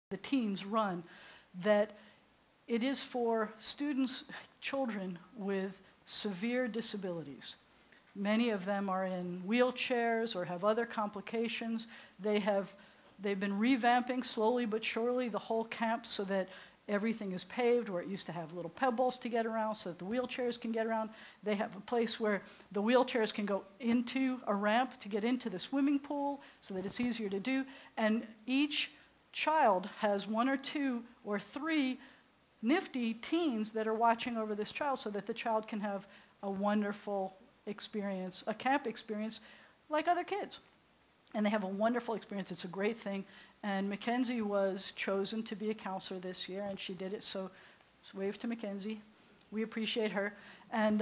the teens run, that it is for students, children with severe disabilities. Many of them are in wheelchairs or have other complications. They've been revamping slowly but surely the whole camp so that everything is paved, where it used to have little pebbles to get around so that the wheelchairs can get around. They have a place where the wheelchairs can go into a ramp to get into the swimming pool so that it's easier to do. And each child has 1 or 2 or 3 nifty teens that are watching over this child so that the child can have a wonderful experience, a camp experience like other kids. And they have a wonderful experience. It's a great thing. And Mackenzie was chosen to be a counselor this year, and she did it. So wave to Mackenzie. We appreciate her. And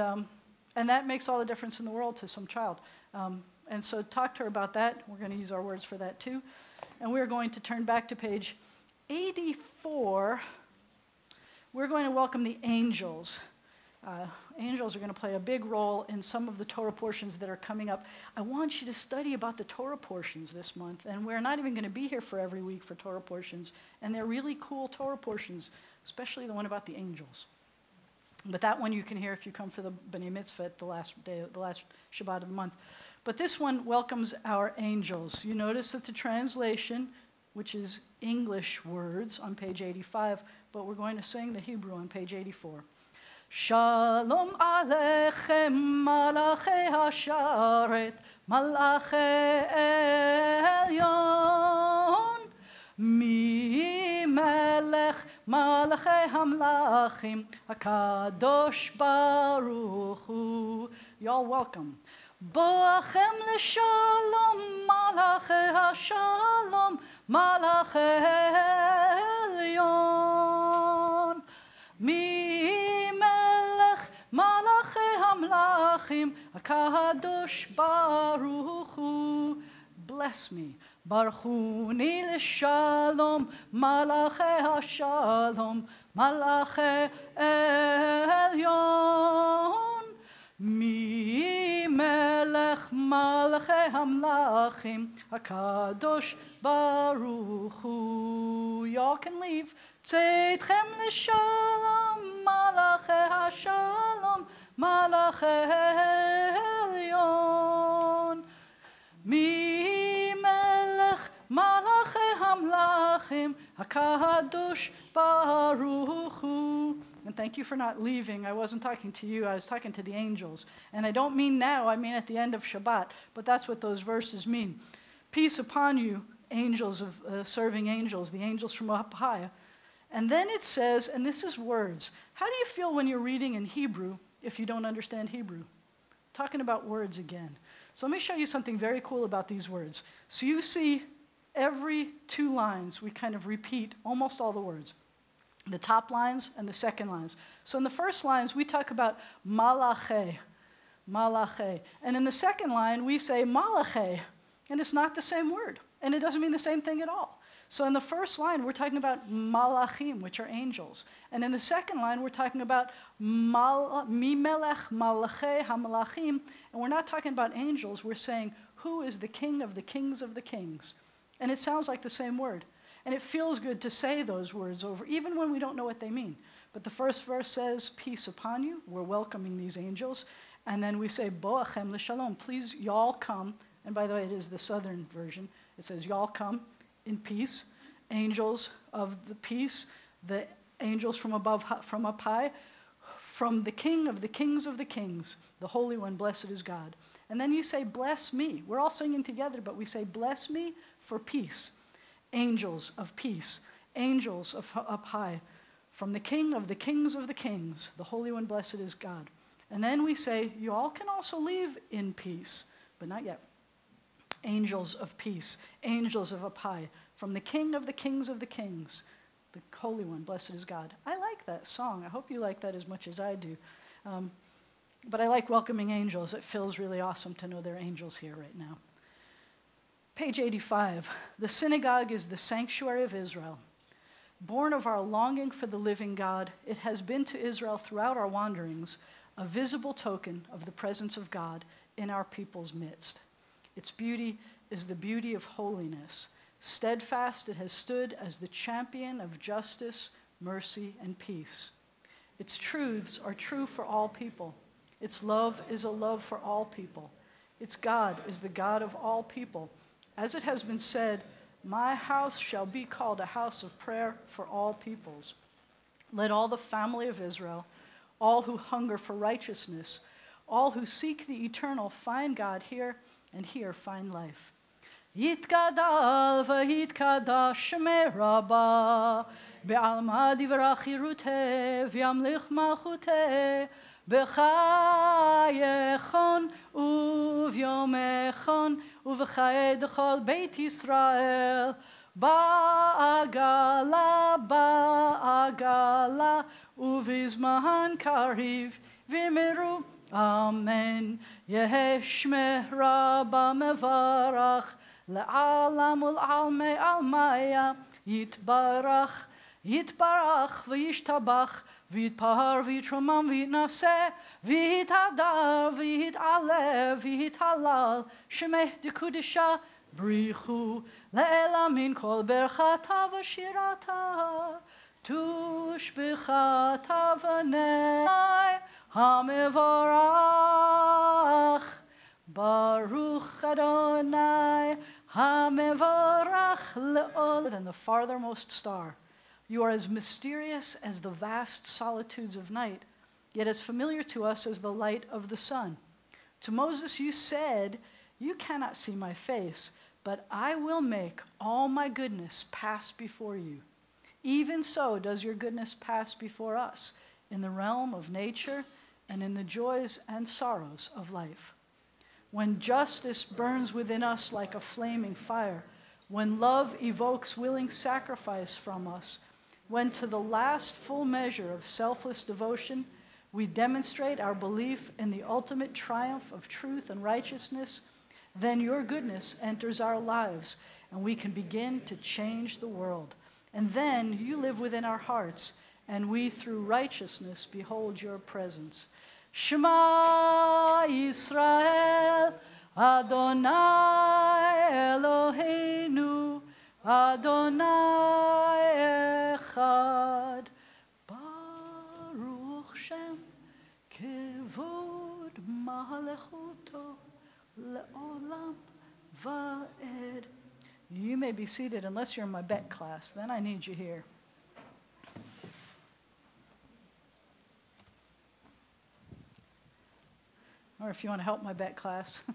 that makes all the difference in the world to some child. And so talk to her about that. We're going to use our words for that too. And we're going to turn back to page 84. We're going to welcome the angels. Angels are going to play a big role in some of the Torah portions that are coming up. I want you to study about the Torah portions this month, and we're not even going to be here for every week for Torah portions, and they're really cool Torah portions, especially the one about the angels. But that one you can hear if you come for the B'nai Mitzvah at the last Shabbat of the month. But this one welcomes our angels. You notice that the translation, which is English words on page 85, but we're going to sing the Hebrew on page 84. Shalom Aleichem, Malachi Hasharet, Malachi Elyon, Mi Melech, Malachi Hamlachim, HaKadosh Baruch Hu. Y'all welcome. Boachem L'Shalom, Malachi Hashalom, Malachi Elyon, Mi Melech Malachi Hamlachim, HaKadosh Baruch Hu. Bless me. Baruchuni L'Shalom, Malachi Hashalom, Malachi Elyon, Mi Melech Malachi Hamlachim, HaKadosh Baruch Hu. Y'all can leave. Tzedchem L'Shalom, Malachi Hashalom, Malachi Elyon, Mi Melech Malachi Hamlachim, HaKadosh Baruch Hu. And thank you for not leaving. I wasn't talking to you. I was talking to the angels. And I don't mean now. I mean at the end of Shabbat. But that's what those verses mean. Peace upon you, angels of serving angels, the angels from up high. And then it says, and this is words. How do you feel when you're reading in Hebrew if you don't understand Hebrew? Talking about words again. So let me show you something very cool about these words. So you see every 2 lines, we kind of repeat almost all the words. The top lines and the second lines. So in the first lines, we talk about malache, malache. And in the second line, we say malache. And it's not the same word. And it doesn't mean the same thing at all. So in the first line, we're talking about malachim, which are angels. And in the second line, we're talking about mimelech malache hamalachim. And we're not talking about angels. We're saying, who is the king of the kings of the kings? And it sounds like the same word. And it feels good to say those words over, even when we don't know what they mean. But the first verse says, peace upon you. We're welcoming these angels. And then we say, Boachem l'shalom. Please, y'all come. And by the way, it is the southern version. It says, y'all come in peace. Angels of the peace. The angels from above, from up high. From the king of the kings of the kings. The Holy One, blessed is God. And then you say, bless me. We're all singing together, but we say, bless me for peace. Angels of peace, angels of up high, from the king of the kings of the kings, the Holy One, blessed is God. And then we say, you all can also leave in peace, but not yet. Angels of peace, angels of up high, from the king of the kings of the kings, the Holy One, blessed is God. I like that song. I hope you like that as much as I do. But I like welcoming angels. It feels really awesome to know there are angels here right now. Page 85, the synagogue is the sanctuary of Israel. Born of our longing for the living God, it has been to Israel throughout our wanderings a visible token of the presence of God in our people's midst. Its beauty is the beauty of holiness. Steadfast it has stood as the champion of justice, mercy, and peace. Its truths are true for all people. Its love is a love for all people. Its God is the God of all people. As it has been said, my house shall be called a house of prayer for all peoples. Let all the family of Israel, all who hunger for righteousness, all who seek the eternal find God here, and here find life. Yitgadal v'yitkadash merabah, be'alma divrach yiruteh, v'yamlich malchuteh, b'chayechon uvyomechon, uv'chaye dechol beit Yisrael, ba'agala, ba'agala, uvizman kariv, v'miru, amen. Yehe shmeh rabba mevarach, le'alam ul'almei almaya, yitbarach, yitbarach, v'yishtabach, v'yitpahar, v'yitromam, v'yitnaseh, v'yitadar, v'yitalev, v'yithalal, shemeh dekudisha, brichu, le'ela min kol berchata v'shirata, tushbichata v'nei, hamevorach, Baruch Adonai, hamevorach le'ol. Than the farthermost star. You are as mysterious as the vast solitudes of night, yet as familiar to us as the light of the sun. To Moses you said, you cannot see my face, but I will make all my goodness pass before you. Even so does your goodness pass before us in the realm of nature and in the joys and sorrows of life. When justice burns within us like a flaming fire, when love evokes willing sacrifice from us, when to the last full measure of selfless devotion, we demonstrate our belief in the ultimate triumph of truth and righteousness, then your goodness enters our lives, and we can begin to change the world. And then you live within our hearts, and we, through righteousness, behold your presence. Shema Yisrael, Adonai Eloheinu, Adonai Echad, Baruch Shem, Kevod Malechuto, Le'olam Va'ed. You may be seated unless you're in my Bet class. Then I need you here. Or if you want to help my Bet class. Go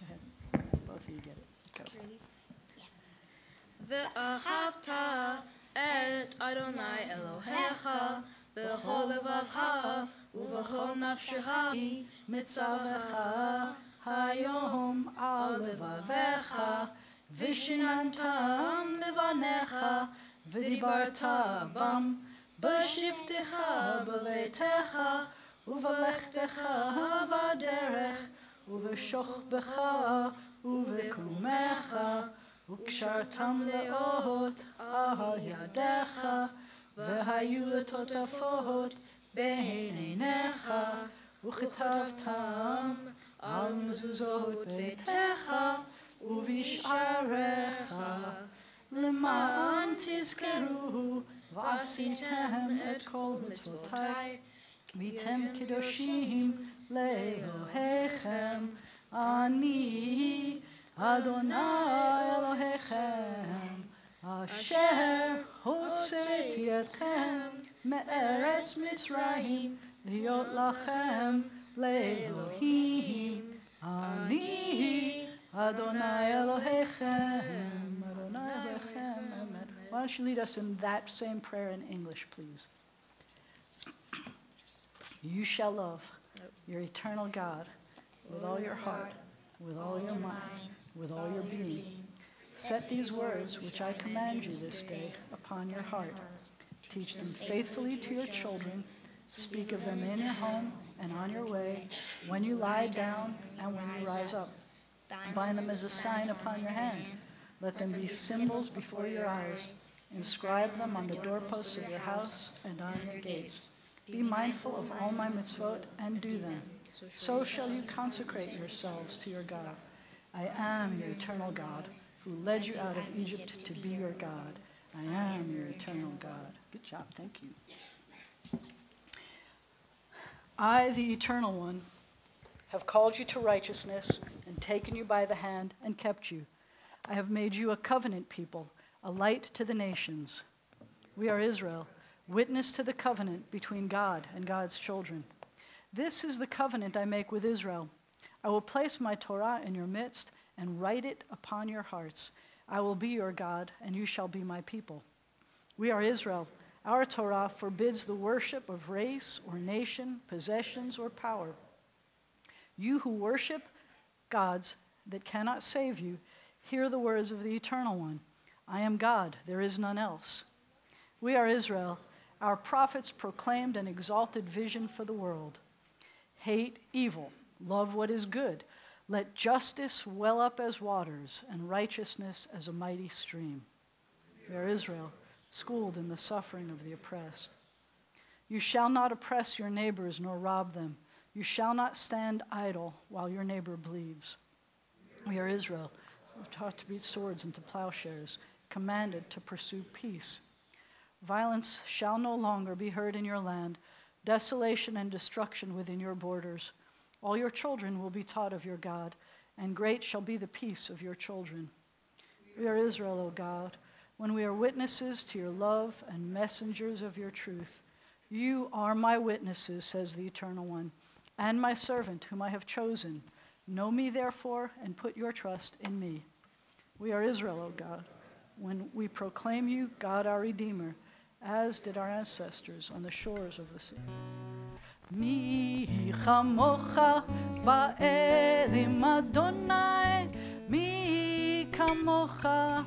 ahead. Both of you get it. Go. ואהבת את אדוני אלוהיך בכל לבבך ובכל נפשך מצווך היום על לבביך ושיננתם לבניך ודיברת בם בשבתך בביתך ובלכתך בדרך ובשוכבך ובקומך וקשרתם לאות על ידיך והיו לטוטפות בין עיניך וכתבתם על מזוזות ביתך ובשעריך למען תזכרו ועשיתם את כל מצוותיי והייתם קדושים לאלוהיכם אני אדוני אלוהיכם אשר הוצאתי אתכם מארץ מצרים להיות לכם לאלוהים אני אדוני אלוהיכם אדוני אלוהיכם amen. Why don't you lead us in that same prayer in English, please? You shall love your eternal God with all your heart, with all your mind, with all your being. Set these words which I command you this day upon your heart. Teach them faithfully to your children. Speak of them in your home and on your way, when you lie down and when you rise up. Bind them as a sign upon your hand. Let them be symbols before your eyes. Inscribe them on the doorposts of your house and on your gates. Be mindful of all my mitzvot and do them. So shall you consecrate yourselves to your God. I am your eternal God, who led you out of Egypt to be your God. I am your eternal God. Good job, thank you. I, the Eternal One, have called you to righteousness and taken you by the hand and kept you. I have made you a covenant people, a light to the nations. We are Israel, witness to the covenant between God and God's children. This is the covenant I make with Israel. I will place my Torah in your midst and write it upon your hearts. I will be your God, and you shall be my people. We are Israel. Our Torah forbids the worship of race or nation, possessions or power. You who worship gods that cannot save you, hear the words of the Eternal One. I am God, there is none else. We are Israel. Our prophets proclaimed an exalted vision for the world. Hate evil, love what is good. Let justice well up as waters and righteousness as a mighty stream. We are Israel, schooled in the suffering of the oppressed. You shall not oppress your neighbors nor rob them. You shall not stand idle while your neighbor bleeds. We are Israel, taught to beat swords into plowshares, commanded to pursue peace. Violence shall no longer be heard in your land, desolation and destruction within your borders. All your children will be taught of your God, and great shall be the peace of your children. We are Israel, O God, when we are witnesses to your love and messengers of your truth. You are my witnesses, says the Eternal One, and my servant whom I have chosen. Know me, therefore, and put your trust in me. We are Israel, O God, when we proclaim you God our Redeemer, as did our ancestors on the shores of the sea. Mi chamocha ba'elim Adonai, mi kamocha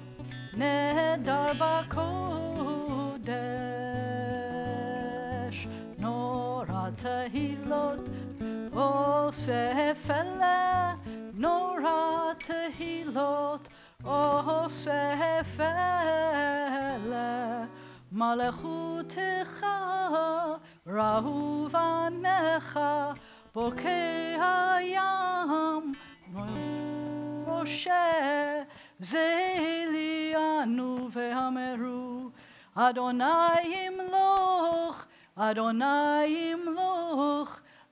nedar b'kodesh, nora tehilot osef ele, nora tehilot osef ele. Malachutecha rahu vanecha bokei hayam Moshe zelianu vehameru Adonai imloch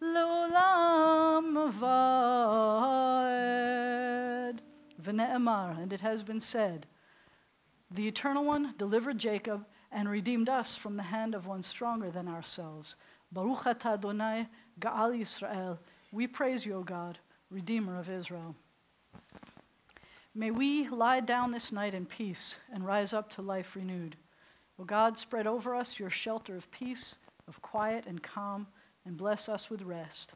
leolam vaed. V'ne'emar, and it has been said, the Eternal One delivered Jacob and redeemed us from the hand of one stronger than ourselves. Baruch atah Adonai, Ga'al Yisrael. We praise you, O God, Redeemer of Israel. May we lie down this night in peace and rise up to life renewed. O God, spread over us your shelter of peace, of quiet and calm, and bless us with rest.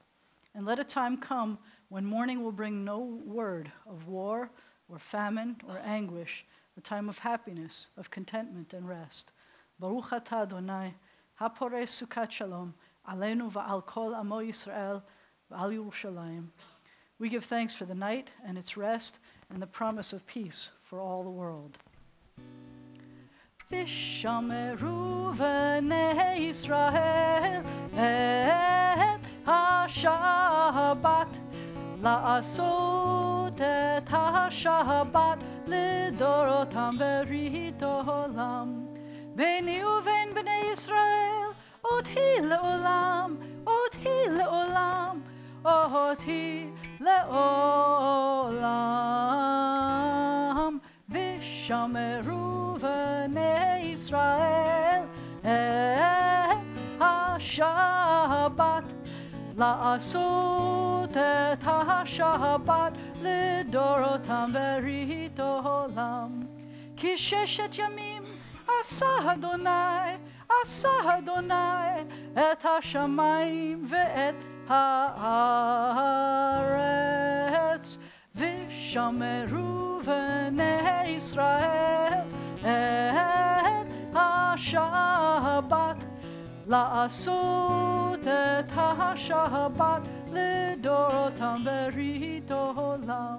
And let a time come when morning will bring no word of war or famine or anguish, a time of happiness, of contentment and rest. Baruch atah Adonai, haporeh sukat shalom, aleinu va'al kol amo Yisrael, va'al Yerushalayim. We give thanks for the night and its rest and the promise of peace for all the world. Vishameru v'nei Yisrael et ha-Shabbat, la'asot et ha-Shabbat לדורותם ברית עולם. ביני ובין בני ישראל, אותי לעולם, אותי לעולם, אותי לעולם. ושמרו בני ישראל את השבת, לעשות את השבת לדורותם ברית עולם. כי ששת ימים עשה אדוני את השמיים ואת הארץ. ושמרו בני ישראל את השבת, לעשות את השבת לדורותם ברית עולם.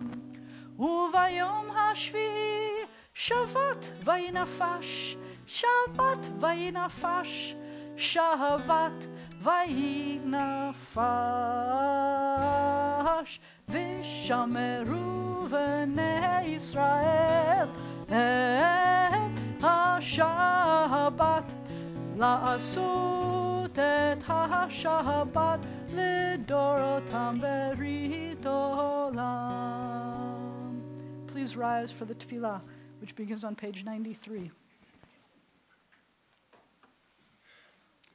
וביום השביעי שבת וינפש Shabbat vayinafash, Shabbat vayinafash, Vishameru v'nei Yisrael et ha-Shabbat, la'asut et ha-Shabbat lidorotam berit olam. Please rise for the tefillah, which begins on page 93.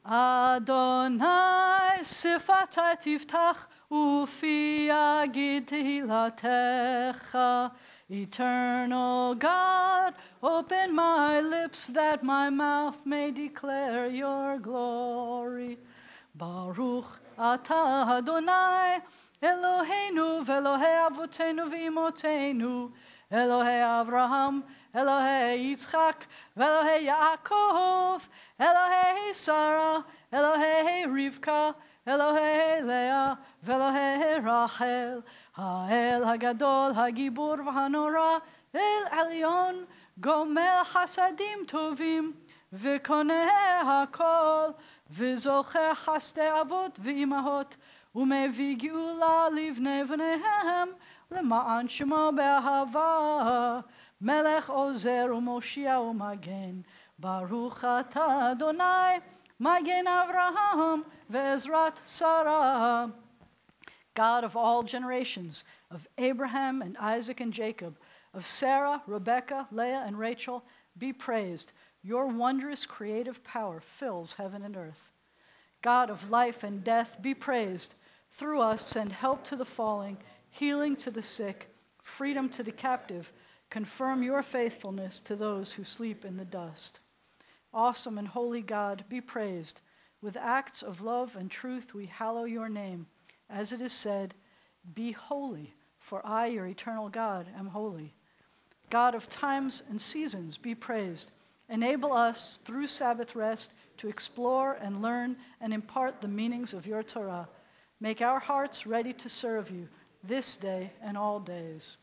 Adonai sifatai tiftach ufi agid tehilatecha. Eternal God, open my lips that my mouth may declare your glory. Baruch atah Adonai Eloheinu ve'Elohei avotenu v'imotenu, Elohei Avraham, Elohei Yitzchak, Elohei Yaakov, Elohei Sarah, Elohei Rivka, Elohei Leah, Elohei Rachel, Ha'el Hagadol, Hagibur v'Hanora, El Elyon, Gomel Hasadim Tovim, V'koneh Hakol, V'zocher Chasdei Avot v'Imahot, Umevi Geula Livnei V'nehem, L'ma'an Shemo Be'ahava, Melech Ozer U'Moshia U'Magen, Baruch Atah Adonai, Magen Avraham, Ve'ezrat Sarah. God of all generations, of Abraham and Isaac and Jacob, of Sarah, Rebekah, Leah, and Rachel, be praised. Your wondrous creative power fills heaven and earth. God of life and death, be praised. Through us, send help to the falling, healing to the sick, freedom to the captive. Confirm your faithfulness to those who sleep in the dust. Awesome and holy God, be praised. With acts of love and truth, we hallow your name. As it is said, be holy, for I, your eternal God, am holy. God of times and seasons, be praised. Enable us, through Sabbath rest, to explore and learn and impart the meanings of your Torah. Make our hearts ready to serve you this day and all days.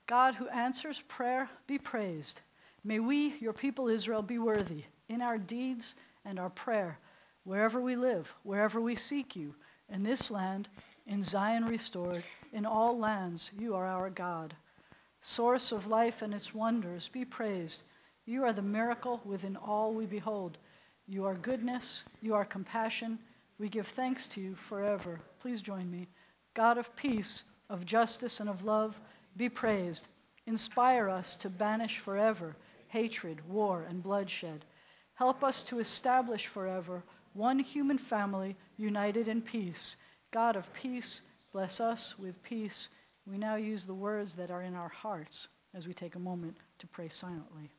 God who answers prayer, be praised. May we, your people Israel, be worthy in our deeds and our prayer, wherever we live, wherever we seek you, in this land, in Zion restored, in all lands, you are our God. Source of life and its wonders, be praised. You are the miracle within all we behold. You are goodness, you are compassion. We give thanks to you forever. Please join me. God of peace, of justice, and of love, be praised. Inspire us to banish forever hatred, war, and bloodshed. Help us to establish forever one human family united in peace. God of peace, bless us with peace. We now use the words that are in our hearts as we take a moment to pray silently.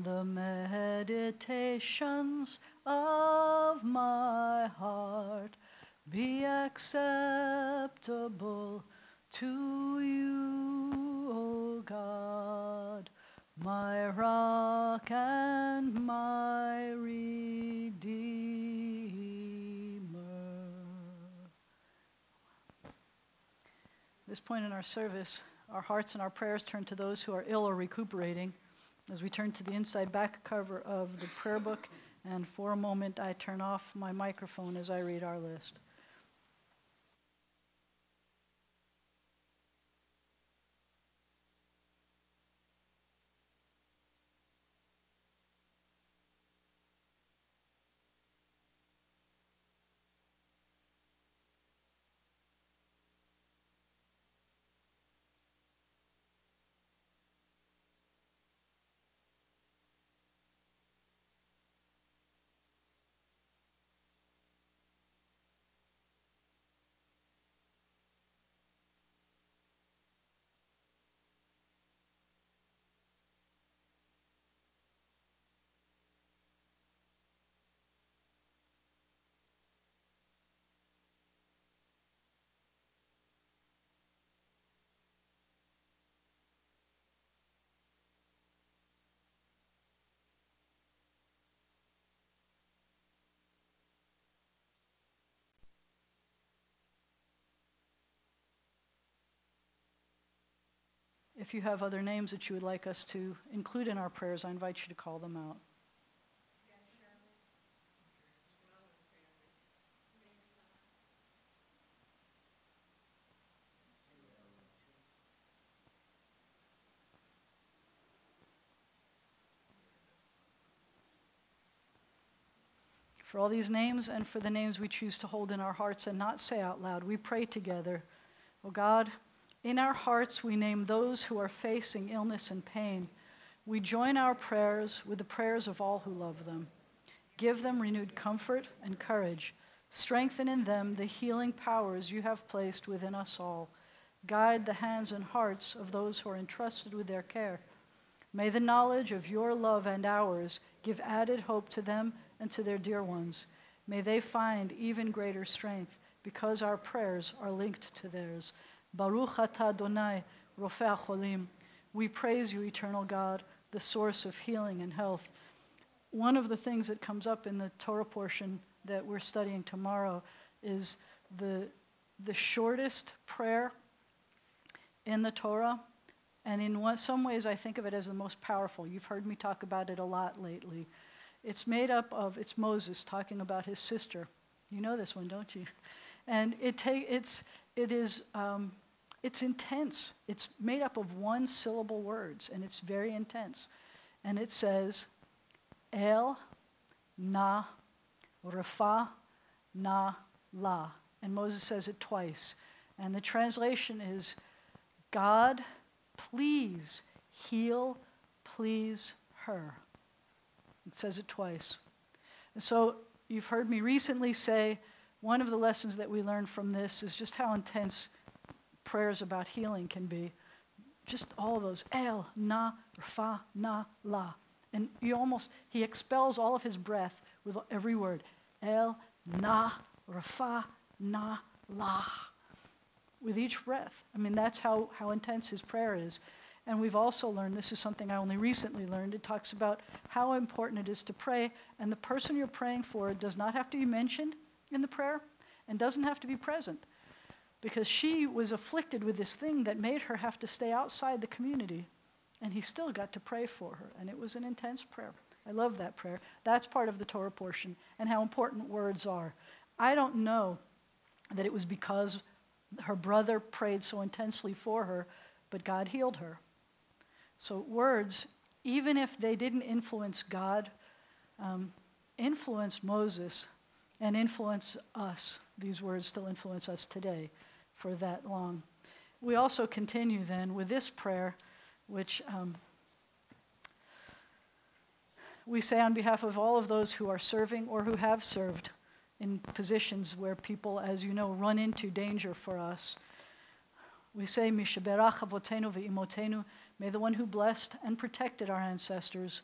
the meditations of my heart be acceptable to you, O God, my rock and my redeemer. At this point in our service, our hearts and our prayers turn to those who are ill or recuperating. As we turn to the inside back cover of the prayer book, and for a moment I turn off my microphone as I read our list. If you have other names that you would like us to include in our prayers, I invite you to call them out. For all these names and for the names we choose to hold in our hearts and not say out loud, we pray together. Oh God, in our hearts we name those who are facing illness and pain. We join our prayers with the prayers of all who love them. Give them renewed comfort and courage. Strengthen in them the healing powers you have placed within us all. Guide the hands and hearts of those who are entrusted with their care. May the knowledge of your love and ours give added hope to them and to their dear ones. May they find even greater strength because our prayers are linked to theirs. Baruch atah Adonai, Rofei HaCholim. We praise you, eternal God, the source of healing and health. One of the things that comes up in the Torah portion that we're studying tomorrow is the shortest prayer in the Torah, and in some ways I think of it as the most powerful. You've heard me talk about it a lot lately. It's made up of, it's Moses talking about his sister. You know this one, don't you? And it's intense. It's made up of one-syllable words, and it's very intense. And it says, El, Na, Refa, Na, La. And Moses says it twice. And the translation is, God, please heal, please her. It says it twice. And so you've heard me recently say, one of the lessons that we learned from this is just how intense prayers about healing can be. Just all of those, El, Na, Refa, Na, La. And he expels all of his breath with every word. El, Na, Refa, Na, La. With each breath. I mean, that's how intense his prayer is. And we've also learned, this is something I only recently learned, it talks about how important it is to pray, and the person you're praying for does not have to be mentioned in the prayer and doesn't have to be present, because she was afflicted with this thing that made her have to stay outside the community, and he still got to pray for her, and it was an intense prayer. I love that prayer. That's part of the Torah portion, and how important words are. I don't know that it was because her brother prayed so intensely for her, but God healed her. So words, even if they didn't influence God, influenced Moses and influence us. These words still influence us today for that long. We also continue then with this prayer, which we say on behalf of all of those who are serving or who have served in positions where people, as you know, run into danger for us. We say, Mishaberach avotenu ve'imotenu, may the one who blessed and protected our ancestors,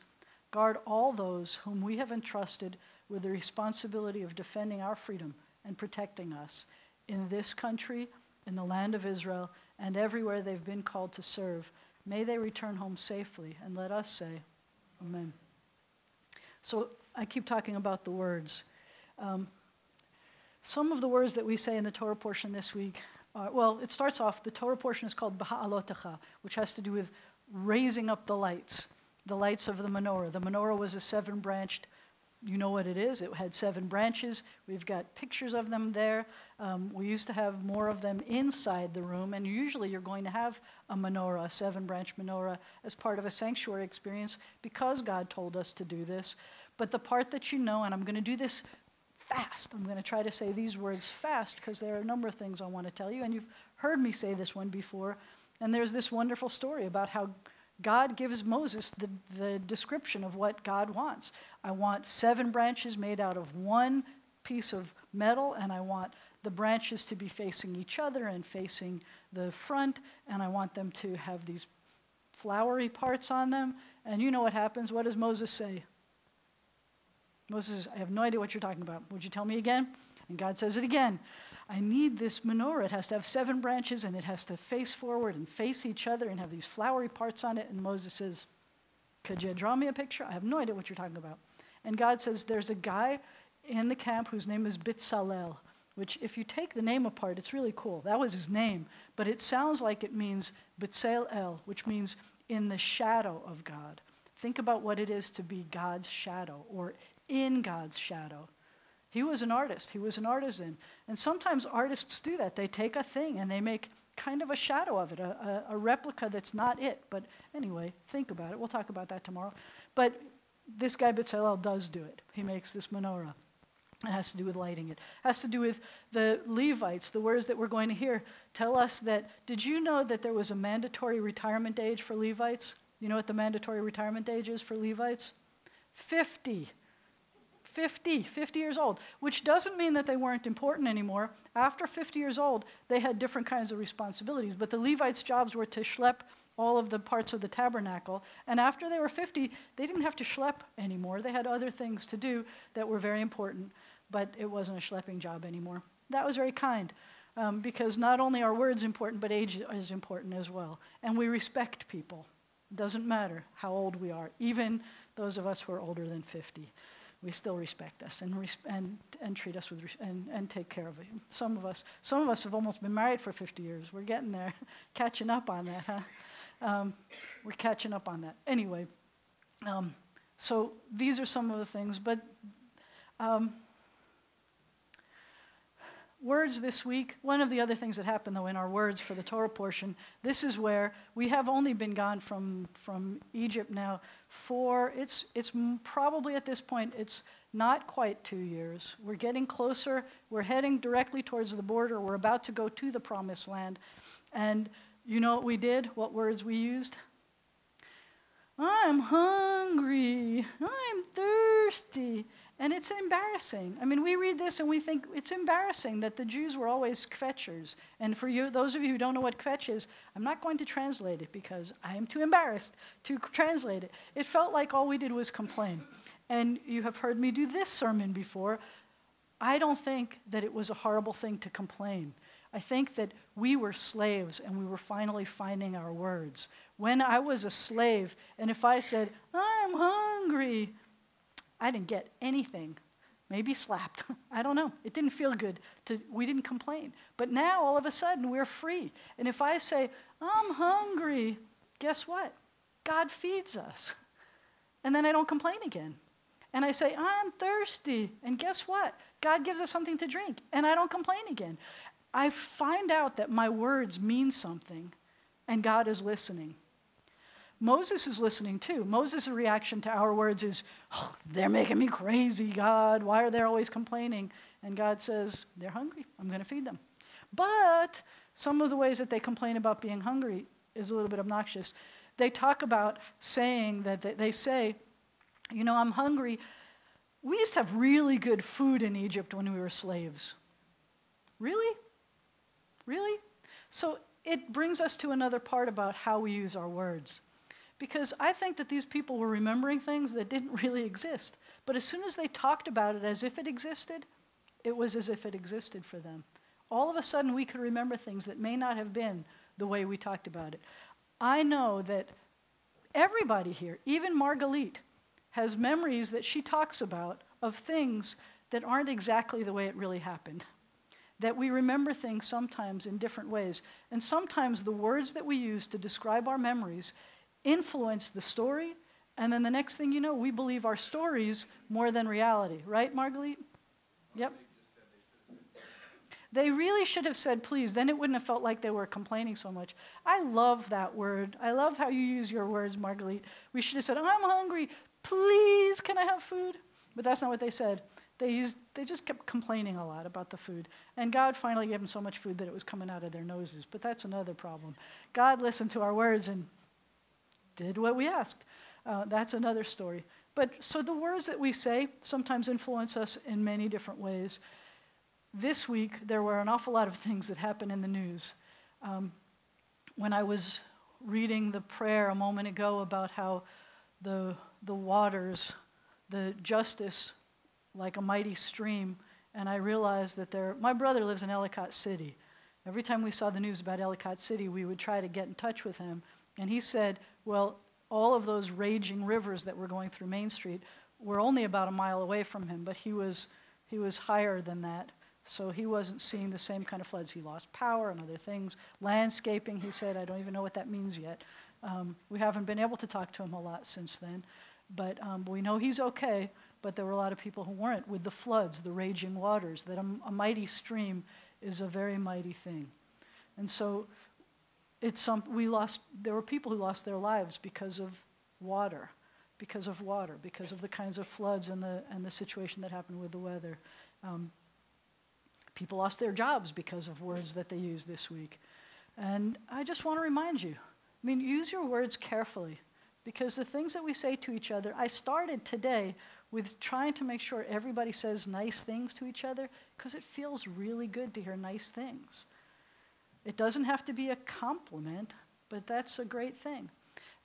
Guard all those whom we have entrusted with the responsibility of defending our freedom and protecting us in this country, in the land of Israel, and everywhere they've been called to serve. May they return home safely, and let us say, Amen. So I keep talking about the words. Some of the words that we say in the Torah portion this week, it starts off, the Torah portion is called B'ha'alotecha, which has to do with raising up the lights of the menorah. The menorah was a 7-branched, you know what it is. It had 7 branches. We've got pictures of them there. We used to have more of them inside the room, and usually you're going to have a menorah, a 7-branch menorah, as part of a sanctuary experience because God told us to do this. But the part that you know, and I'm going to do this fast. I'm going to try to say these words fast because there are a number of things I want to tell you, and you've heard me say this one before. And there's this wonderful story about how God gives Moses the description of what God wants. I want 7 branches made out of one piece of metal, and I want the branches to be facing each other and facing the front, and I want them to have these flowery parts on them. And you know what happens. What does Moses say? Moses says, I have no idea what you're talking about. Would you tell me again? And God says it again. I need this menorah. It has to have 7 branches, and it has to face forward and face each other and have these flowery parts on it. And Moses says, could you draw me a picture? I have no idea what you're talking about. And God says, there's a guy in the camp whose name is Bitzalel, which if you take the name apart, it's really cool. That was his name. But it sounds like it means Bitzalel, which means in the shadow of God. Think about what it is to be God's shadow or in God's shadow. He was an artist. He was an artisan. And sometimes artists do that. They take a thing and they make kind of a shadow of it, a replica that's not it. But anyway, think about it. We'll talk about that tomorrow. But this guy Bezalel does do it. He makes this menorah. It has to do with lighting it. It has to do with the Levites. The words that we're going to hear tell us that, did you know that there was a mandatory retirement age for Levites? You know what the mandatory retirement age is for Levites? 50 years old, which doesn't mean that they weren't important anymore. After 50 years old, they had different kinds of responsibilities, but the Levites' jobs were to schlep all of the parts of the tabernacle, and after they were 50, they didn't have to schlep anymore. They had other things to do that were very important, but it wasn't a schlepping job anymore. That was very kind, because not only are words important, but age is important as well, and we respect people. It doesn't matter how old we are, even those of us who are older than 50. We still respect us and treat us with and take care of it. Some of us have almost been married for 50 years. We're getting there, catching up on that, huh? We're catching up on that. Anyway, so these are some of the things. But words this week. One of the other things that happened though in our words for the Torah portion. This is where we have only been gone from Egypt now for it's probably at this point it's not quite 2 years. We're getting closer. We're heading directly towards the border. We're about to go to the promised land. And you know what we did? What words we used? I'm hungry. I'm thirsty. And it's embarrassing. I mean, we read this and we think it's embarrassing that the Jews were always kvetchers. And for you, those of you who don't know what kvetch is, I'm not going to translate it because I am too embarrassed to translate it. It felt like all we did was complain. And you have heard me do this sermon before. I don't think that it was a horrible thing to complain. I think that we were slaves and we were finally finding our words. When I was a slave, and if I said, I'm hungry, I didn't get anything. Maybe slapped. I don't know. It didn't feel good. We didn't complain. But now, all of a sudden, we're free. And if I say, I'm hungry, guess what? God feeds us. And then I don't complain again. And I say, I'm thirsty. And guess what? God gives us something to drink. And I don't complain again. I find out that my words mean something, and God is listening. Moses is listening too. Moses' reaction to our words is, oh, they're making me crazy, God. Why are they always complaining? And God says, they're hungry. I'm going to feed them. But some of the ways that they complain about being hungry is a little bit obnoxious. They talk about saying that they say, you know, I'm hungry. We used to have really good food in Egypt when we were slaves. Really? Really? So it brings us to another part about how we use our words. because I think that these people were remembering things that didn't really exist. But as soon as they talked about it as if it existed, it was as if it existed for them. All of a sudden, we could remember things that may not have been the way we talked about it. I know that everybody here, even Margalit, has memories that she talks about of things that aren't exactly the way it really happened. That we remember things sometimes in different ways. And sometimes the words that we use to describe our memories influence the story, and then the next thing you know, we believe our stories more than reality. Right, Margalit? Yep. They really should have said please, then it wouldn't have felt like they were complaining so much. I love that word. I love how you use your words, Margalit. We should have said, I'm hungry, please, can I have food? But that's not what they said. They just kept complaining a lot about the food. And God finally gave them so much food that it was coming out of their noses. But that's another problem. God listened to our words and did what we asked. That's another story. But so the words that we say sometimes influence us in many different ways. This week, there were an awful lot of things that happened in the news. When I was reading the prayer a moment ago about how the waters, the justice, like a mighty stream, and I realized that my brother lives in Ellicott City. Every time we saw the news about Ellicott City, we would try to get in touch with him. And he said, well, all of those raging rivers that were going through Main Street were only about a mile away from him, but he was higher than that. So he wasn't seeing the same kind of floods. He lost power and other things. Landscaping, he said, I don't even know what that means yet. We haven't been able to talk to him a lot since then. But we know he's okay, but there were a lot of people who weren't with the floods, the raging waters, that a mighty stream is a very mighty thing. And so there were people who lost their lives because of water, because of the kinds of floods and the situation that happened with the weather. People lost their jobs because of words that they used this week. And I just want to remind you, use your words carefully, because the things that we say to each other, I started today with trying to make sure everybody says nice things to each other, because it feels really good to hear nice things. It doesn't have to be a compliment, but that's a great thing.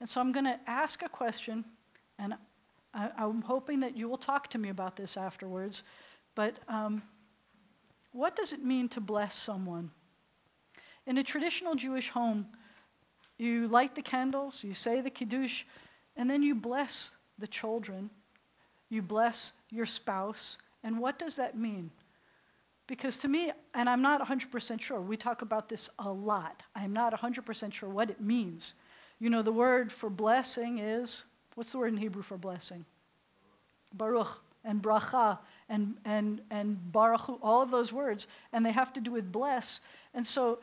And so I'm going to ask a question, and I'm hoping that you will talk to me about this afterwards, but what does it mean to bless someone? In a traditional Jewish home, you light the candles, you say the Kiddush, and then you bless the children. You bless your spouse. And what does that mean? Because to me, and I'm not 100% sure, we talk about this a lot. I'm not 100% sure what it means. You know, the word for blessing is, what's the word in Hebrew for blessing? Baruch and bracha and baruch hu, all of those words, and they have to do with bless. And so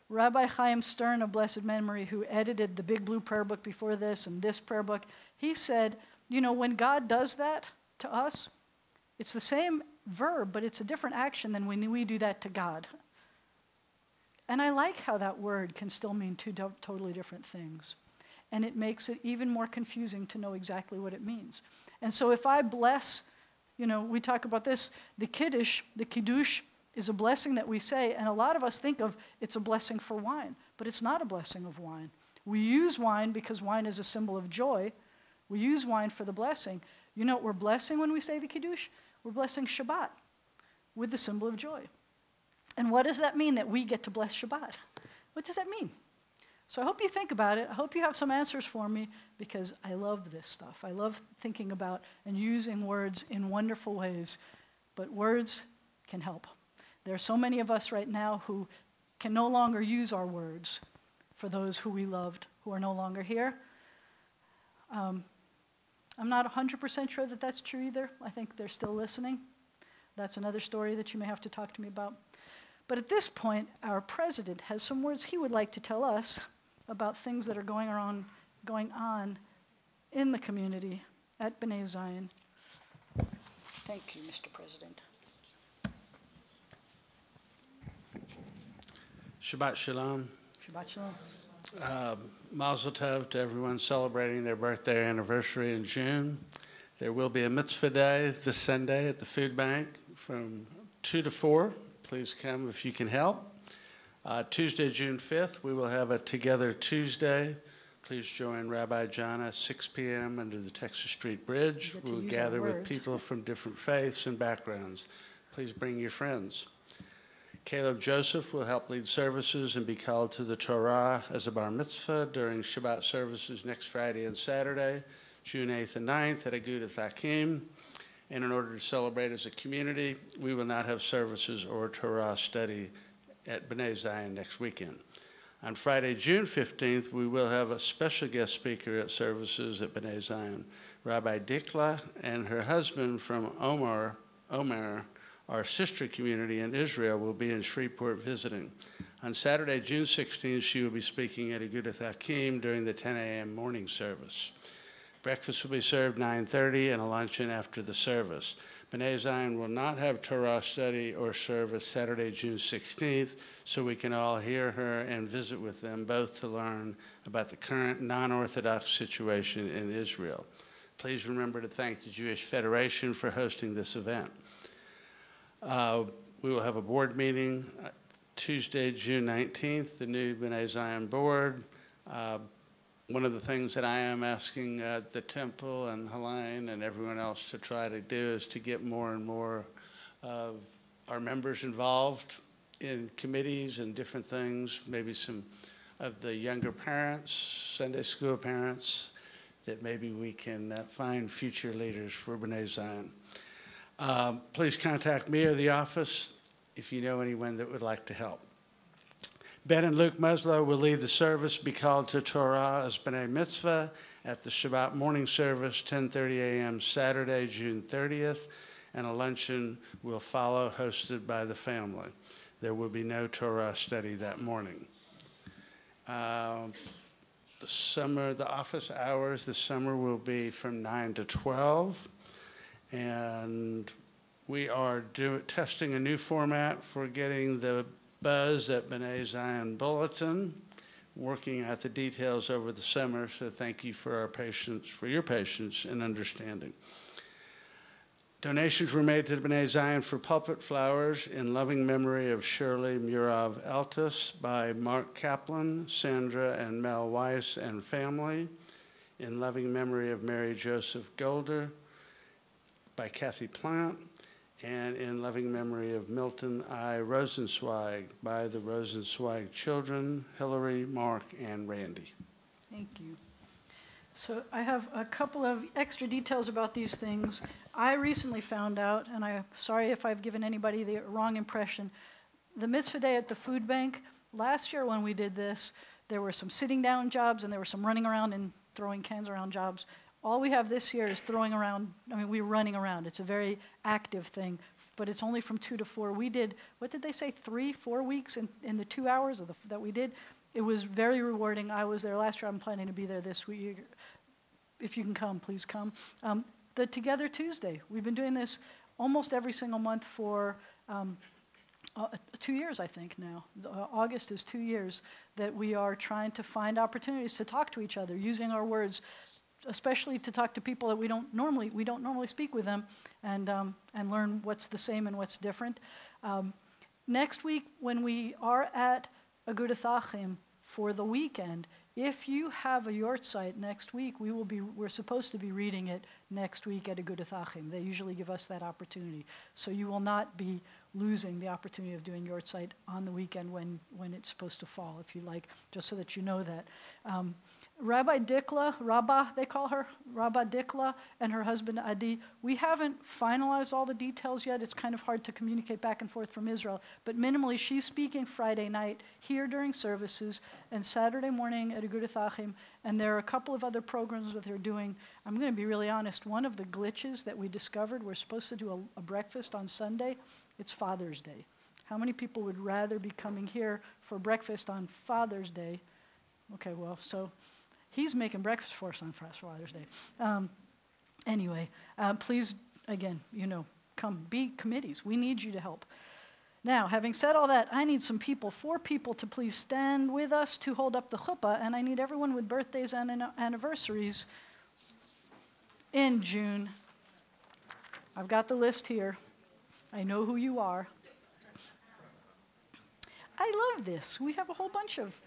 Rabbi Chaim Stern of blessed memory, who edited the Big Blue Prayer Book before this and this prayer book, he said, you know, when God does that to us, it's the same verb, but it's a different action than when we do that to God. And I like how that word can still mean two totally different things. And it makes it even more confusing to know exactly what it means. And so if I bless, you know, we talk about this, the Kiddush is a blessing that we say, and a lot of us think of it's a blessing for wine, but it's not a blessing of wine. We use wine because wine is a symbol of joy. We use wine for the blessing. You know what we're blessing when we say the Kiddush? We're blessing Shabbat with the symbol of joy. And what does that mean that we get to bless Shabbat? What does that mean? So I hope you think about it. I hope you have some answers for me, because I love this stuff. I love thinking about and using words in wonderful ways, but words can help. There are so many of us right now who can no longer use our words for those who we loved, who are no longer here. I'm not 100% sure that that's true either. I think they're still listening. That's another story that you may have to talk to me about. But at this point, our president has some words he would like to tell us about things that are going on in the community at B'nai Zion. Thank you, Mr. President. Shabbat Shalom. Shabbat Shalom. Mazel Tov to everyone celebrating their birthday anniversary in June. There will be a mitzvah day this Sunday at the food bank from 2 to 4. Please come if you can help. Tuesday, June 5th, we will have a Together Tuesday Please join Rabbi Jana 6 p.m. under the Texas Street Bridge. We'll gather with people from different faiths and backgrounds. Please bring your friends. Caleb Joseph will help lead services and be called to the Torah as a bar mitzvah during Shabbat services next Friday and Saturday, June 8th and 9th at Agudath Hakim. And in order to celebrate as a community, we will not have services or Torah study at B'nai Zion next weekend. On Friday, June 15th, we will have a special guest speaker at services at B'nai Zion. Rabbi Dikla and her husband from Omer, our sister community in Israel, will be in Shreveport visiting. On Saturday, June 16th, she will be speaking at Agudath Hakim during the 10 a.m. morning service. Breakfast will be served 9:30 and a luncheon after the service. B'nai Zion will not have Torah study or service Saturday, June 16th, so we can all hear her and visit with them, both to learn about the current non-Orthodox situation in Israel. Please remember to thank the Jewish Federation for hosting this event. We will have a board meeting Tuesday, June 19th, the new B'nai Zion board. One of the things that I am asking the temple and Helene and everyone else to try to do is to get more and more of our members involved in committees and different things, maybe some of the younger parents, Sunday school parents, that maybe we can find future leaders for B'nai Zion. Please contact me or the office if you know anyone that would like to help. Ben and Luke Muslow will lead the service, be called to Torah as B'nai Mitzvah at the Shabbat morning service, 10:30 a.m. Saturday, June 30th, and a luncheon will follow, hosted by the family. There will be no Torah study that morning. The office hours this summer will be from 9 to 12, and we are testing a new format for getting the buzz at B'nai Zion Bulletin, working out the details over the summer, so thank you for your patience and understanding. Donations were made to B'nai Zion for pulpit flowers in loving memory of Shirley Murav Altus by Mark Kaplan, Sandra and Mel Weiss and family, in loving memory of Mary Joseph Golder by Kathy Plant, and in loving memory of Milton I. Rosenzweig by the Rosenzweig children, Hillary, Mark, and Randy. Thank you. So I have a couple of extra details about these things. I recently found out, and I'm sorry if I've given anybody the wrong impression, the Mitzvah Day at the food bank, last year when we did this, there were some sitting down jobs and there were some running around and throwing cans around jobs. All we have this year is throwing around, we're running around. It's a very active thing, but it's only from 2 to 4. We did, what did they say, 3-4 weeks in the 2 hours that we did? It was very rewarding. I was there last year. I'm planning to be there this week. If you can come, please come. The Together Tuesday. We've been doing this almost every single month for 2 years, I think now. August is 2 years that we are trying to find opportunities to talk to each other using our words, especially to talk to people that we don't normally speak with them, and learn what's the same and what's different. Next week, when we are at Agudath Hakim for the weekend, if you have a yortzeit next week, we're supposed to be reading it next week at Agudath Hakim. They usually give us that opportunity, so you will not be losing the opportunity of doing yortzeit on the weekend when it's supposed to fall, if you like, just so that you know that. Rabbi Dikla, they call her, Rabbi Dikla and her husband Adi, we haven't finalized all the details yet. It's kind of hard to communicate back and forth from Israel, but minimally she's speaking Friday night here during services and Saturday morning at Agudath Hakim, and there are a couple of other programs that they're doing. I'm going to be really honest, one of the glitches that we discovered, we're supposed to do a breakfast on Sunday. It's Father's Day. How many people would rather be coming here for breakfast on Father's Day? Okay, well, so he's making breakfast for us on Father's Day. Anyway, please, again, come be committees. We need you to help. Now, having said all that, I need 4 people to please stand with us to hold up the chuppah, and I need everyone with birthdays and anniversaries in June. I've got the list here. I know who you are. I love this. We have a whole bunch of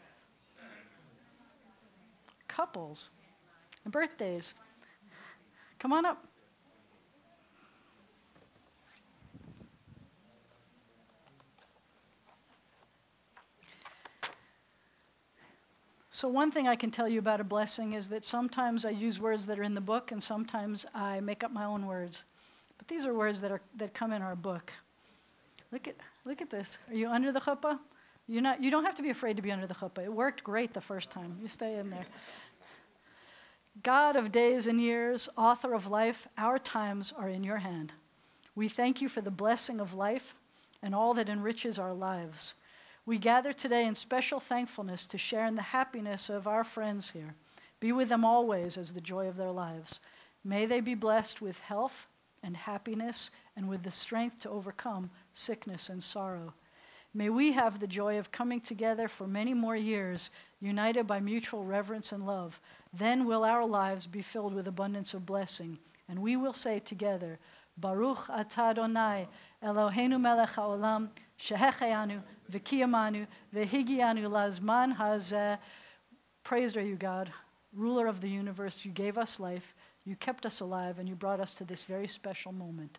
couples, and birthdays. Come on up. So one thing I can tell you about a blessing is that sometimes I use words that are in the book, and sometimes I make up my own words. But these are words that come in our book. Look at this. Are you under the chuppah? You don't have to be afraid to be under the chuppah. It worked great the first time. You stay in there. God of days and years, author of life, our times are in your hand. We thank you for the blessing of life and all that enriches our lives. We gather today in special thankfulness to share in the happiness of our friends here. Be with them always as the joy of their lives. May they be blessed with health and happiness and with the strength to overcome sickness and sorrow. May we have the joy of coming together for many more years, united by mutual reverence and love. Then will our lives be filled with abundance of blessing, and we will say together, Baruch atah Adonai, Eloheinu melech haolam, shehecheyanu, v'kiyamanu, v'higianu lazman hazeh. Praised are you, God, ruler of the universe. You gave us life, you kept us alive, and you brought us to this very special moment.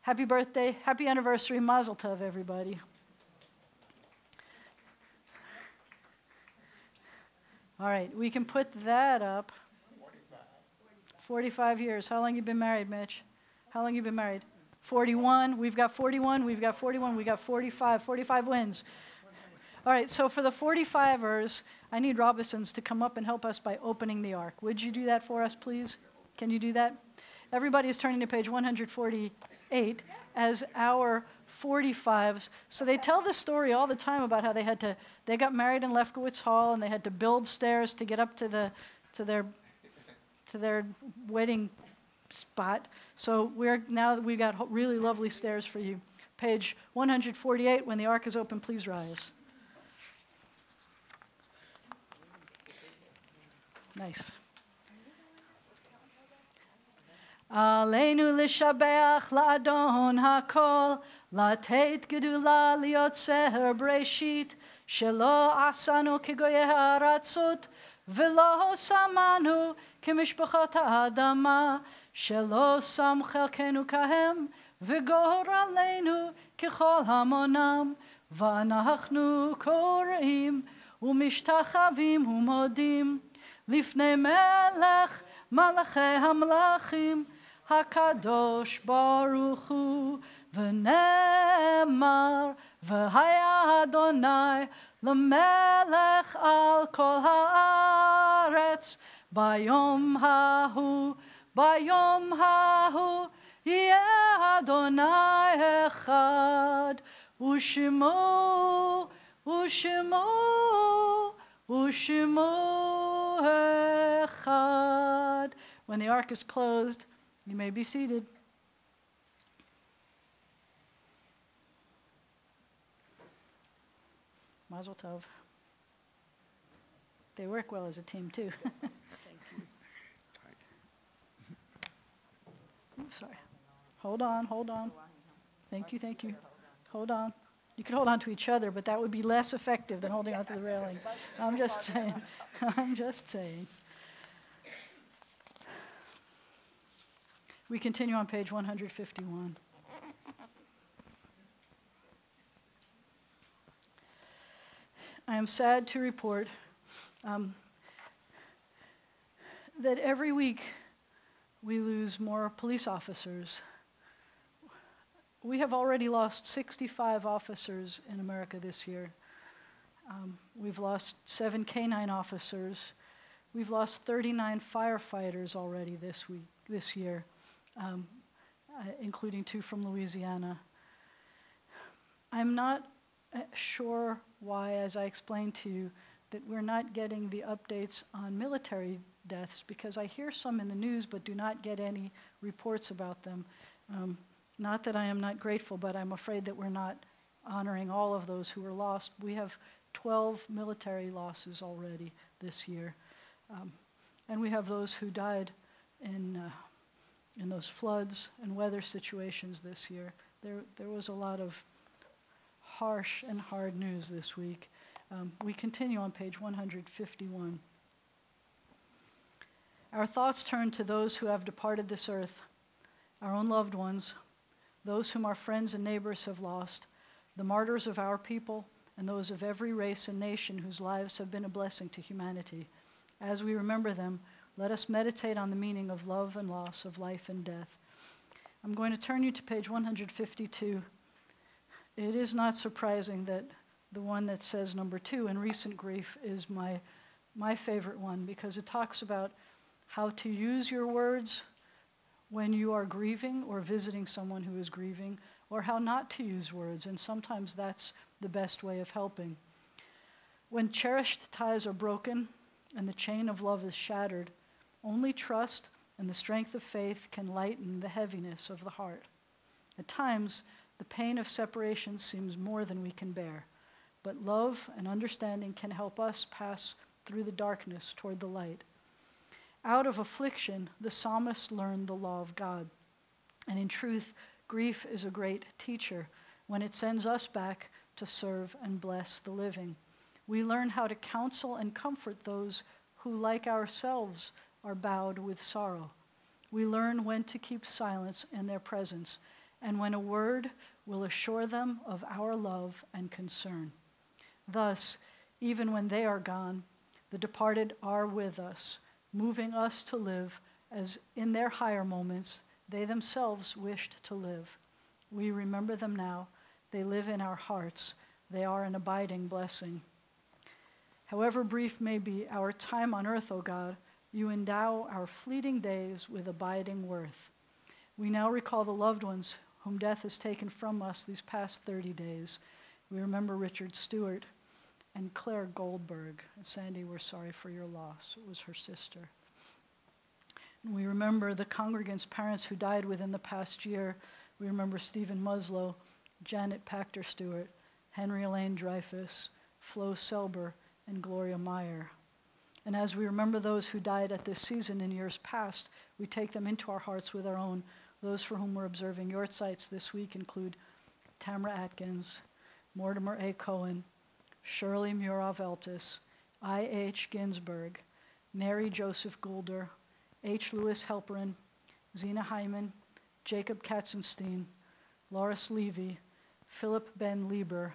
Happy birthday, happy anniversary, mazel tov, everybody. All right, we can put that up. 45 years. How long you been married, Mitch? How long you been married? 41. We've got 41. We've got 41. We got 45. 45 wins. All right, so for the 45ers, I need Robinsons to come up and help us by opening the ark. Would you do that for us, please? Can you do that? Everybody is turning to page 148 as our 45s. So they tell this story all the time about how they got married in Lefkowitz Hall and they had to build stairs to get up to their wedding spot. So we've got really lovely stairs for you. Page 148, when the ark is open, please rise. Nice. Aleinu l'shabeach la'adon hakol, לתת גדולה ליוצר בראשית, שלא עשנו כגויי הארצות, ולא שמנו כמשפחות האדמה, שלא שם חלקנו כהם, וגורלנו ככל המונם, ואנחנו קוראים ומשתחווים ומודים, לפני מלך מלכי המלכים, הקדוש ברוך הוא, ונאמר, והיה אדוני למלך על כל הארץ, ביום ההוא יהיה אדוני אחד, ושמו אחד. When the ark is closed, you may be seated. Mazel tov. They work well as a team, too. Sorry. Hold on. Thank you. Hold on. You could hold on to each other, but that would be less effective than holding on to the railing. I'm just saying. We continue on page 151. I am sad to report that every week we lose more police officers. We have already lost 65 officers in America this year. We've lost 7 canine officers. We've lost 39 firefighters already this year, including 2 from Louisiana. I'm not sure why, as I explained to you, that we're not getting the updates on military deaths, because I hear some in the news but do not get any reports about them. Not that I am not grateful, but I'm afraid that we're not honoring all of those who were lost. We have 12 military losses already this year. And we have those who died in those floods and weather situations this year. There was a lot of harsh and hard news this week. We continue on page 151. Our thoughts turn to those who have departed this earth, our own loved ones, those whom our friends and neighbors have lost, the martyrs of our people, and those of every race and nation whose lives have been a blessing to humanity. As we remember them, let us meditate on the meaning of love and loss, of life and death. I'm going to turn you to page 152. It is not surprising that the one that says number 2 in recent grief is my favorite one, because it talks about how to use your words when you are grieving or visiting someone who is grieving, or how not to use words, and sometimes that's the best way of helping. When cherished ties are broken and the chain of love is shattered, only trust and the strength of faith can lighten the heaviness of the heart. At times, the pain of separation seems more than we can bear, but love and understanding can help us pass through the darkness toward the light. Out of affliction, the psalmist learned the law of God. And in truth, grief is a great teacher when it sends us back to serve and bless the living. We learn how to counsel and comfort those who, like ourselves, are bowed with sorrow. We learn when to keep silence in their presence, and when a word will assure them of our love and concern. Thus, even when they are gone, the departed are with us, moving us to live as in their higher moments they themselves wished to live. We remember them now. They live in our hearts. They are an abiding blessing. However brief may be our time on earth, O God, you endow our fleeting days with abiding worth. We now recall the loved ones whom death has taken from us these past 30 days. We remember Richard Stewart and Claire Goldberg. And Sandy, we're sorry for your loss. It was her sister. And we remember the congregants' parents who died within the past year. We remember Stephen Muslow, Janet Pachter Stewart, Henry Elaine Dreyfus, Flo Selber, and Gloria Meyer. And as we remember those who died at this season in years past, we take them into our hearts with our own. Those for whom we're observing your sites this week include Tamara Atkins, Mortimer A. Cohen, Shirley Murov-Eltis, I.H. Ginsberg, Mary Joseph Goulder, H. Lewis Helperin, Zena Hyman, Jacob Katzenstein, Loris Levy, Philip Ben Lieber,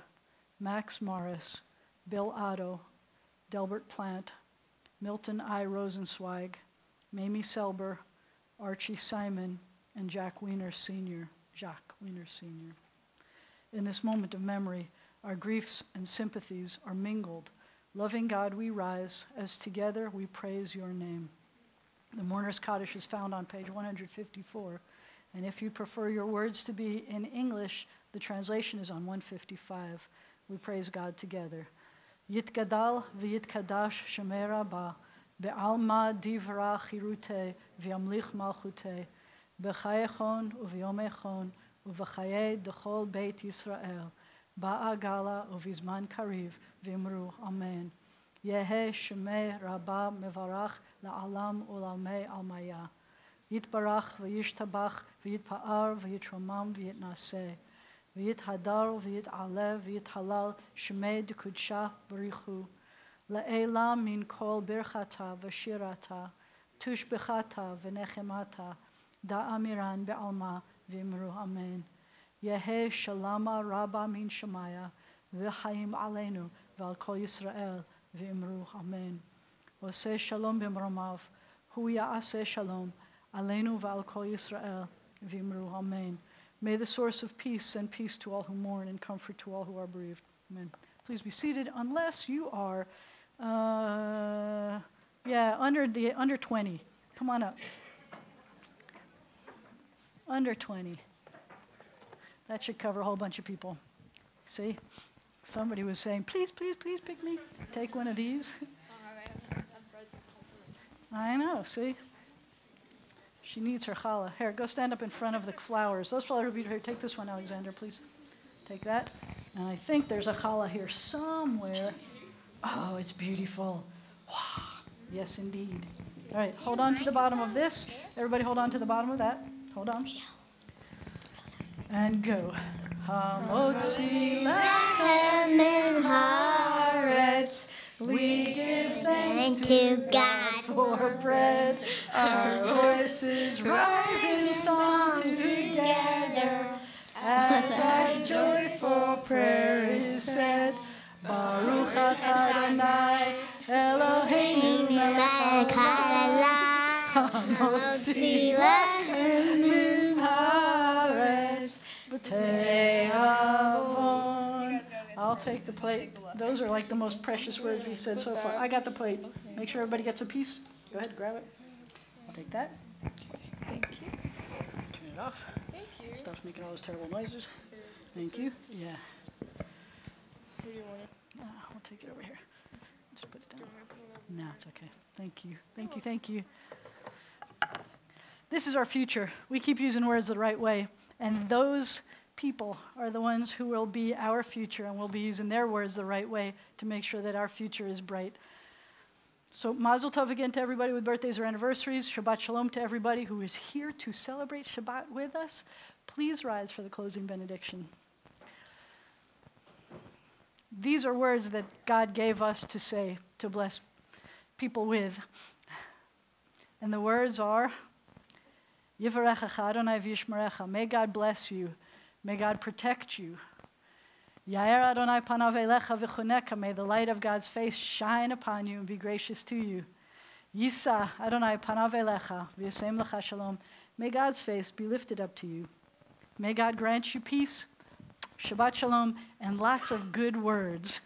Max Morris, Bill Otto, Delbert Plant, Milton I. Rosenzweig, Mamie Selber, Archie Simon, and Jacques Wiener Sr. In this moment of memory, our griefs and sympathies are mingled. Loving God, we rise as together we praise your name. The Mourner's Kaddish is found on page 154, and if you prefer your words to be in English, the translation is on 155. We praise God together. Yitgadal v'yitkadash shemei rabba, be'alma divra chirute v'yamlich malchute, b'chayechon u'v'yomechon u'v'chayei dechol beit Yisrael, ba'agala u'vizman kariv v'imru amen. Yehe shemei rabba mevarach la'alam u'lamei almaya. Yitbarach v'yishtabach v'yitpa'ar v'yitromam v'yitnaseh. V'yithadar v'yit'aleh v'yithalal shemei d'kudsha b'richu. La'ela min kol birchata v'shirata, tushbechata v'nechemata, da'amiran be'alma v'imru amen. Yehe shalama rabba min shemaya, v'chaim aleinu v'al kol Yisrael v'imru amen. Oseh shalom b'mromav, hu ya'aseh shalom, aleinu v'al kol Yisrael v'imru amen. May the source of peace send peace to all who mourn and comfort to all who are bereaved. Amen. Please be seated, unless you are, under 20. Come on up. Under 20. That should cover a whole bunch of people. See? Somebody was saying, please, please, please pick me. Take one of these. I know, see? She needs her challah. Here, go stand up in front of the flowers. Those flowers will be here. Take this one, Alexander, please. Take that. And I think there's a challah here somewhere. Oh, it's beautiful. Wow. Yes, indeed. All right, hold on to the bottom of this. Everybody hold on to the bottom of that. Hold on. And go. Hamotzi lachem min haaretz, We give thanks Thank to you, God God. for bread. Our voices rise in song together as our joyful prayer is said. Baruch atah Adonai Eloheinu melech haolam hamotzi lechem min haaretz b'tei avon. I'll take the plate. Those are like the most precious words we've said so far. I got the plate. Make sure everybody gets a piece. Go ahead, grab it. I'll take that. Thank you. Turn it off. Thank you. Stuff's making all those terrible noises. Thank you. Yeah. Who do you want it? I'll take it over here. Just put it down. No, it's okay. Thank you. Thank you. Thank you. This is our future. We keep using words the right way. And those people are the ones who will be our future, and we'll be using their words the right way to make sure that our future is bright. So Mazel Tov again to everybody with birthdays or anniversaries. Shabbat Shalom to everybody who is here to celebrate Shabbat with us. Please rise for the closing benediction. These are words that God gave us to say, to bless people with. And the words are, Yivarechecha Adonai v'yishmerecha. May God bless you. May God protect you. Yair Adonai panav elecha v'chuneka. May the light of God's face shine upon you and be gracious to you. Yisa Adonai panav elecha v'yasem lecha shalom. May God's face be lifted up to you. May God grant you peace, Shabbat Shalom, and lots of good words.